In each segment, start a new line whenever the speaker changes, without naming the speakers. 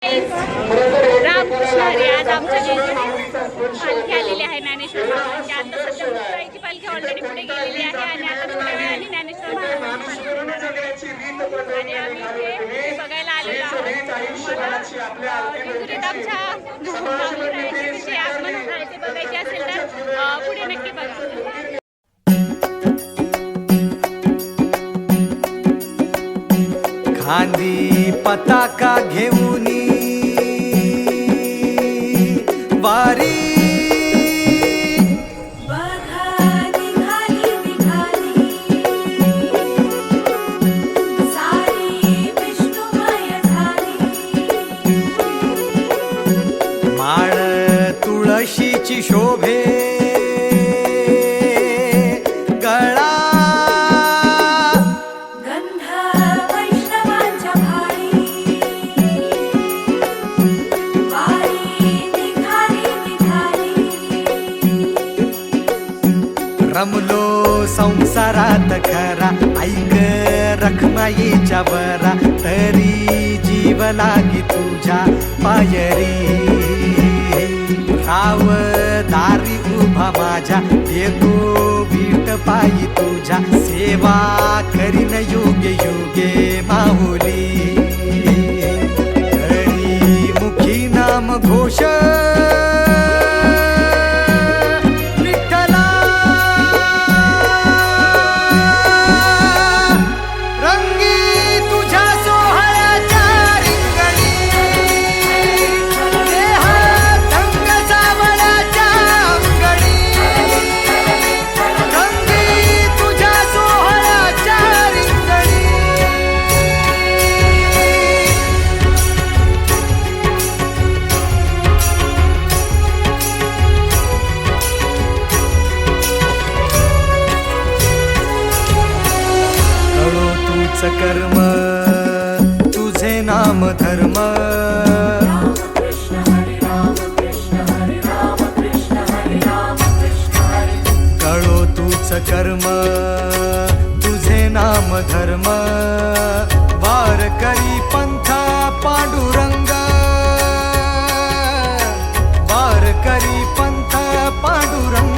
रामकृष्ण हरी. आज आमच्या जेजुरीत पालखी आलेली आहे ज्ञानेश्वर महाराजांची. आता सध्या मुक्ताईची पालखी ऑलरेडी पुढे गेलेली आहे आणि आता थोड्या वेळाने ज्ञानेश्वर महाराजांची पालखी येणार आहे. आणि आम्ही इथे बघायला आलेलो आहोत. मला जेजुरीत आमच्या रामाची कशी आगमन होणार आहे ते बघायचे असेल तर पुढे नक्की बघा.
खांदी पताका घेऊनी वारी माळ तुळशीची शोभे रमलो संसारात खरा ऐक रखमाईच्या बरा तरी जीव लागी तुझ्या पायरी राव दारी उभा माझ्या येतो वीट पायी तुझ्या सेवा करीन योगे योगे माहुली हरी मुखी नाम घोष कर्म तुझे नाम धर्म कळो तूच कर्म तुझे नाम धर्म वार करी पंथा पांडुरंग वार करी पंथा पांडुरंग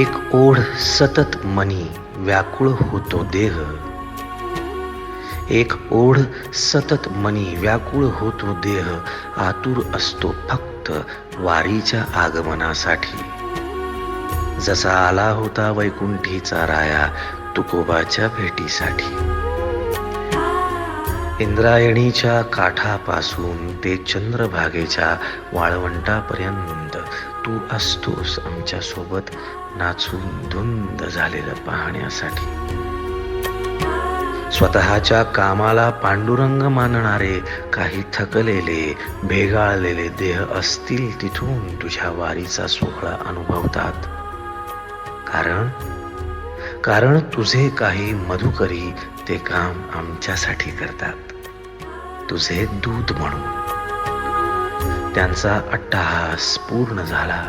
एक ओढ सतत मनी व्याकुळ होतो देह एक ओढ सतत मनी व्याकुळ होतो देह आतुर असतो फक्त वारीच्या आगमनासाठी जसा आला होता वैकुंठीचा राया तुकोबाच्या भेटीसाठी इंद्रायणीच्या काठापासून ते चंद्रभागेच्या वाळवंटापर्यंत तू असतोस आमच्या सोबत नाचून धुंद झालेलं पाहण्यासाठी स्वतःच्या कामाला पांडुरंग मानणारे काही थकलेले भेगाळलेले देह असतील तिथून तुझ्या वारीचा सोहळा अनुभवतात कारण तुझे काही मधुकरी ते काम आमच्यासाठी करतात तुझे दूत म्हणून. त्यांचा अट्टहास पूर्ण झाला.